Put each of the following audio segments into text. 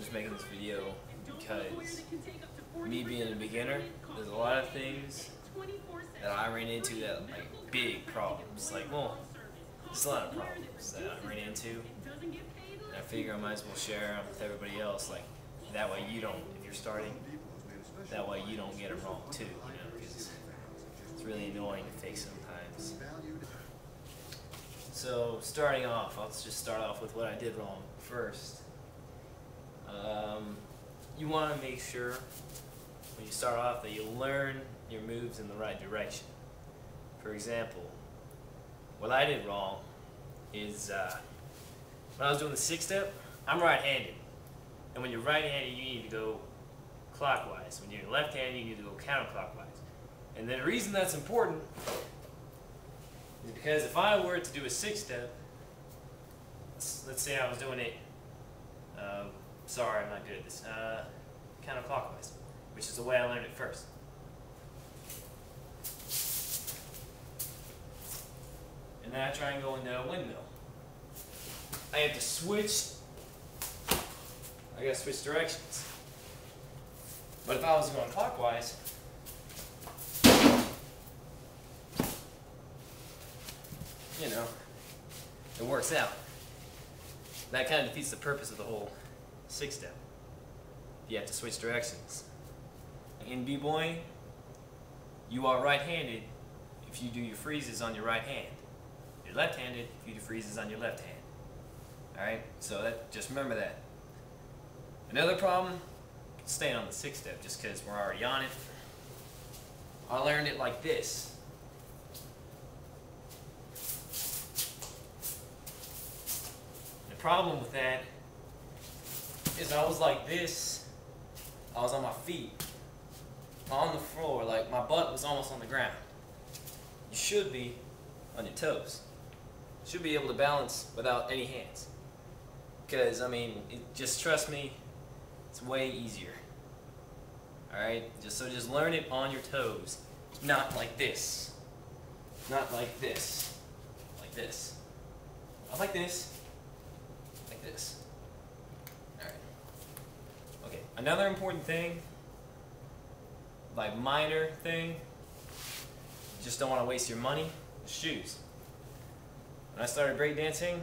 just making this video because me being a beginner, there's a lot of things that I ran into that like big problems. Like, well, there's a lot of problems that I ran into. And I figure I might as well share them with everybody else. Like, that way you don't, if you're starting, that way you don't get them wrong too. You know, because it's really annoying to fix sometimes. So starting off, I'll just start off with what I did wrong first. You want to make sure when you start off that you learn your moves in the right direction. For example, what I did wrong is when I was doing the 6-step, I'm right-handed. And when you're right-handed, you need to go clockwise. When you're left-handed, you need to go counterclockwise. And the reason that's important is because if I were to do a 6-step, let's say I was doing it, sorry, I'm not good at this, counterclockwise, which is the way I learned it first. And then I try and go into a windmill. I have to switch, I gotta switch directions. But if I was going clockwise, you know, it works out. That kind of defeats the purpose of the whole 6-step. You have to switch directions. In b-boying, you are right-handed if you do your freezes on your right hand. You're left-handed if you do freezes on your left hand. Alright? So just remember that. Another problem, staying on the 6-step just because we're already on it. I learned it like this. The problem with that is I was like this, I was on my feet, on the floor, like my butt was almost on the ground. You should be on your toes. You should be able to balance without any hands. Because, I mean, just trust me, it's way easier. Alright? Just learn it on your toes. Not like this. Not like this. Like this. Not like this. Like this. Alright. Okay, another important thing, like minor thing, you just don't want to waste your money, is shoes. When I started breakdancing,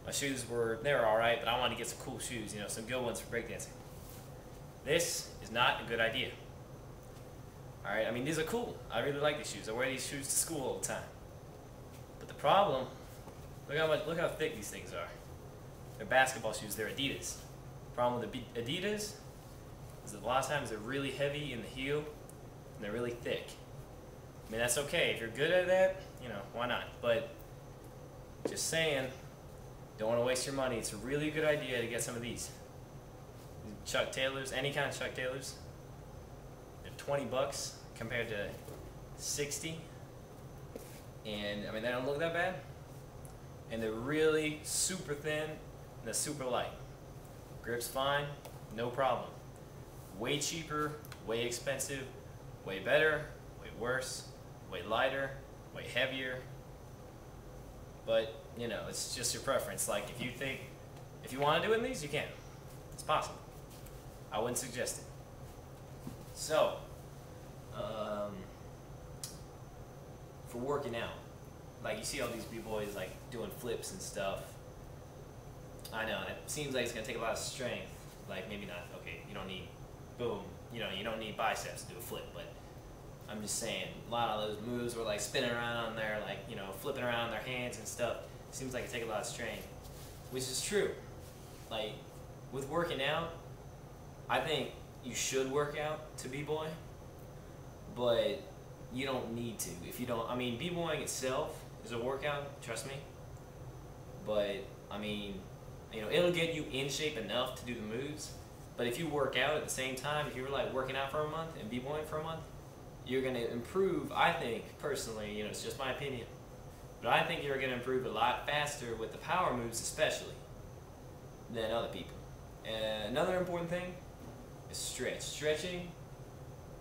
my shoes were alright, but I wanted to get some cool shoes, you know, some good ones for breakdancing. This is not a good idea. Alright, I mean, these are cool. I really like these shoes. I wear these shoes to school all the time. But the problem, look how thick these things are. They're basketball shoes, they're Adidas. The problem with the Adidas is that a lot of times they're really heavy in the heel and they're really thick. I mean, that's okay. If you're good at that, you know, why not? But just saying, don't want to waste your money. It's a really good idea to get some of these. Chuck Taylors, any kind of Chuck Taylors. They're 20 bucks compared to 60. And, I mean, they don't look that bad. And they're really super thin and they're super light. Grip's fine, no problem. Way cheaper, way expensive, way better, way worse, way lighter, way heavier. But, you know, it's just your preference. Like, if you want to do it in these, you can. It's possible. I wouldn't suggest it. So, for working out, like you see all these b-boys like doing flips and stuff. I know, it seems like it's going to take a lot of strength. Like, maybe not, okay, you don't need, boom, you know, you don't need biceps to do a flip, but I'm just saying, a lot of those moves were like spinning around on there, like, you know, flipping around their hands and stuff. Seems like it take a lot of strength, which is true. Like, with working out, I think you should work out to b-boy, but you don't need to. If you don't, I mean, b-boying itself is a workout, trust me, but, I mean, you know, it'll get you in shape enough to do the moves, but if you work out at the same time, if you were like working out for a month and b-boying for a month, you're going to improve, I think, personally, you know, it's just my opinion, but I think you're going to improve a lot faster with the power moves especially than other people. And another important thing is stretch. Stretching,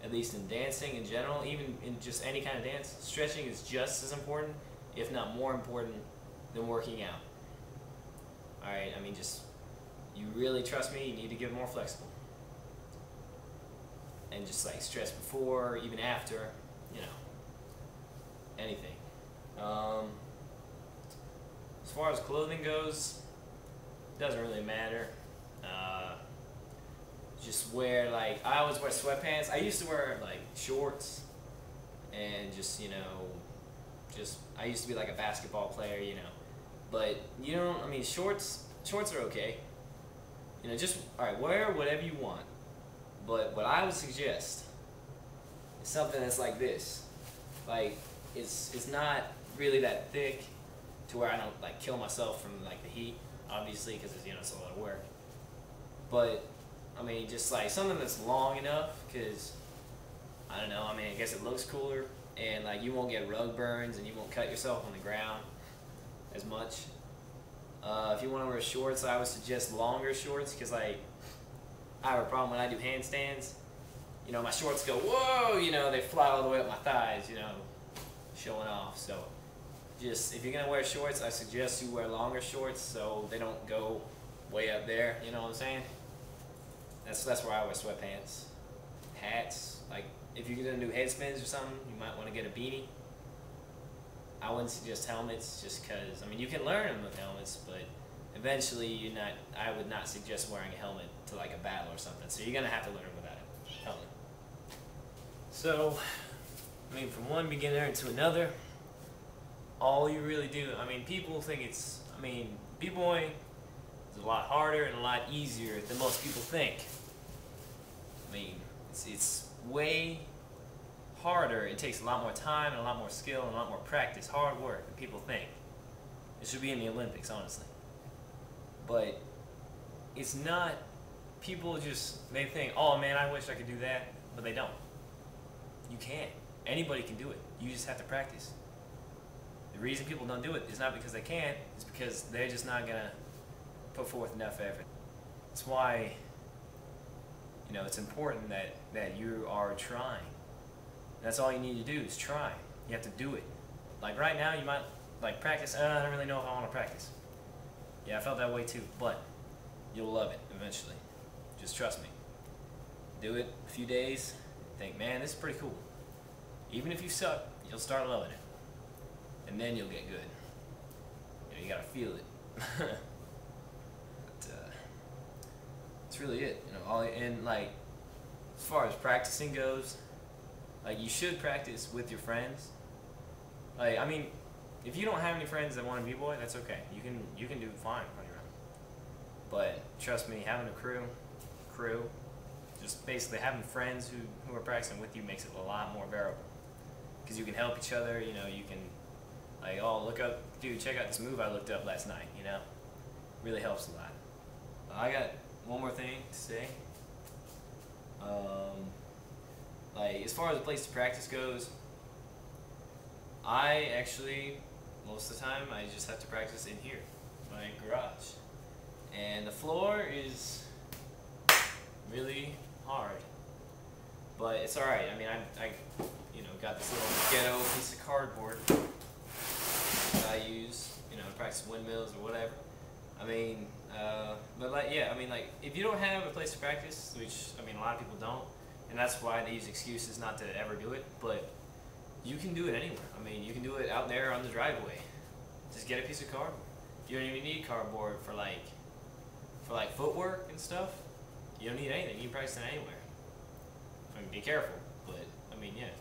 at least in dancing in general, even in just any kind of dance, stretching is just as important, if not more important, than working out. Alright, I mean, just you really trust me, you need to get more flexible. And just like stretch before, even after, you know, anything. As far as clothing goes, doesn't really matter. Just wear, like, I always wear sweatpants. I used to wear like shorts and just, you know, I used to be like a basketball player, you know. But you know, I mean, shorts are okay. You know, just alright, wear whatever you want. But what I would suggest is something that's like this. Like, it's not really that thick to where I don't like kill myself from like the heat, obviously, because it's, you know, it's a lot of work. But I mean, just like something that's long enough, because I don't know. I mean, I guess it looks cooler, and like you won't get rug burns, and you won't cut yourself on the ground as much. If you want to wear shorts, I would suggest longer shorts, because like I have a problem when I do handstands. You know, my shorts go, whoa, you know, they fly all the way up my thighs, you know, showing off. So just, if you're going to wear shorts, I suggest you wear longer shorts so they don't go way up there, you know what I'm saying? That's where I wear sweatpants. Hats, like if you're going to do head spins or something, you might want to get a beanie. I wouldn't suggest helmets just because, I mean, you can learn them with helmets, but eventually I would not suggest wearing a helmet to like a battle or something. So you're going to have to learn without a helmet. So, I mean, from one beginner to another, all you really do, I mean, people think it's, I mean, B-Boy is a lot harder and a lot easier than most people think. I mean, it's way harder. It takes a lot more time and a lot more skill and a lot more practice, hard work than people think. It should be in the Olympics, honestly. But it's not, people just, they think, oh man, I wish I could do that, but they don't. You can't. Anybody can do it. You just have to practice. The reason people don't do it is not because they can't, it's because they're just not gonna put forth enough effort. That's why, you know, it's important that you are trying. That's all you need to do is try. You have to do it. Like right now, you might like practice, I don't really know if I want to practice. Yeah, I felt that way too, but you'll love it eventually. Just trust me. Do it a few days, think, man, this is pretty cool. Even if you suck, you'll start loving it. And then you'll get good. You know, you gotta feel it. But, that's really it. You know, and like, as far as practicing goes, like you should practice with your friends. Like, I mean, if you don't have any friends that want to B-Boy, that's okay. You can do fine on your own. But trust me, having a crew, just basically having friends who are practicing with you makes it a lot more bearable. Because you can help each other, you know, you can, like, oh, look up, dude, check out this move I looked up last night, you know? Really helps a lot. I got one more thing to say. Like, as far as the place to practice goes, I actually, most of the time, I just have to practice in here, my garage. And the floor is really hard, but it's alright. I mean, I you know, got this little ghetto piece of cardboard that I use, you know, to practice windmills or whatever. I mean, but like, yeah, I mean, like, if you don't have a place to practice, which, I mean, a lot of people don't, and that's why they use excuses not to ever do it, but you can do it anywhere. I mean, you can do it out there on the driveway. Just get a piece of cardboard. You don't even need cardboard for like footwork and stuff. You don't need anything. You can practice it anywhere. I mean, be careful, but I mean, yeah.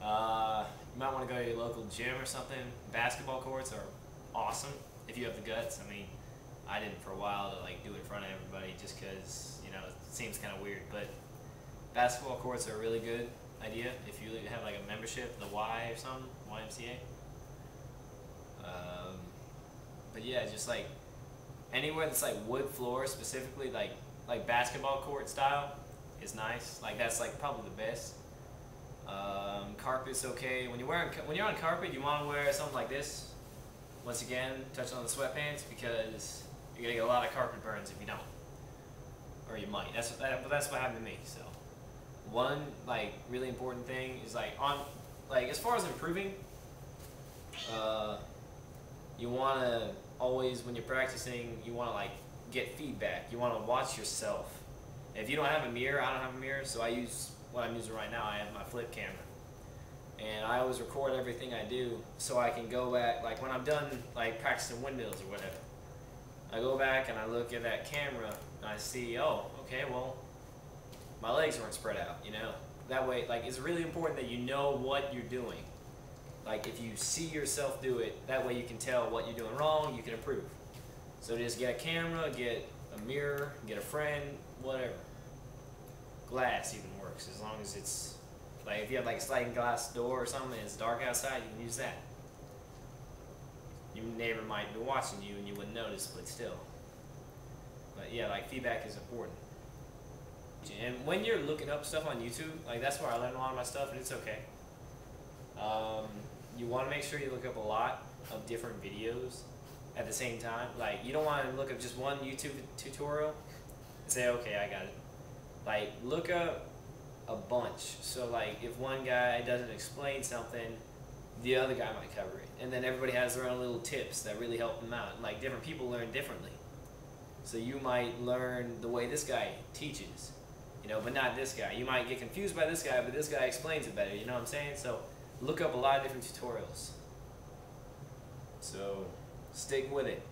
You might want to go to your local gym or something. Basketball courts are awesome if you have the guts. I mean, I didn't for a while to like do it in front of everybody just because, you know, it seems kind of weird. But basketball courts are a really good idea if you have like a membership, the Y or something, YMCA. But yeah, just like anywhere that's like wood floor, specifically like basketball court style, is nice. Like that's like probably the best. Carpet's okay. When you're on carpet, you want to wear something like this. Once again, touching on the sweatpants because you're gonna get a lot of carpet burns if you don't, or you might. That's what happened to me. So one like really important thing is like as far as improving, you want to always, when you're practicing, you want to like get feedback. You want to watch yourself. If you don't have a mirror, I don't have a mirror, so I use what I'm using right now. I have my flip camera. And I always record everything I do so I can go back, like when I'm done like practicing windmills or whatever. I go back and I look at that camera and I see, oh, okay, well, my legs weren't spread out, you know? That way, like, it's really important that you know what you're doing. Like, if you see yourself do it, that way you can tell what you're doing wrong, you can improve. So just get a camera, get a mirror, get a friend, whatever. Glass even works, as long as it's, like, if you have like a sliding glass door or something and it's dark outside, you can use that. Your neighbor might be watching you and you wouldn't notice, but still. But yeah, like, feedback is important. And when you're looking up stuff on YouTube, like, that's where I learn a lot of my stuff, and it's okay. You want to make sure you look up a lot of different videos at the same time. Like, you don't want to look up just one YouTube tutorial and say, okay, I got it. Like, look up a bunch. So, like, if one guy doesn't explain something, the other guy might cover it. And then everybody has their own little tips that really help them out. Like, different people learn differently. So you might learn the way this guy teaches, you know, but not this guy. You might get confused by this guy, but this guy explains it better, you know what I'm saying? So look up a lot of different tutorials. So stick with it.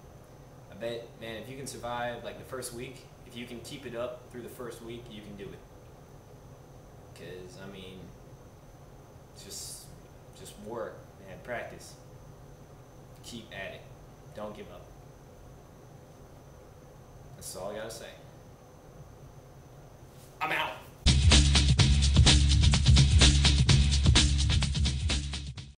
I bet, man, if you can survive like the first week, if you can keep it up through the first week, you can do it. Because, I mean, just work, man, practice. Keep at it. Don't give up. That's all I gotta say.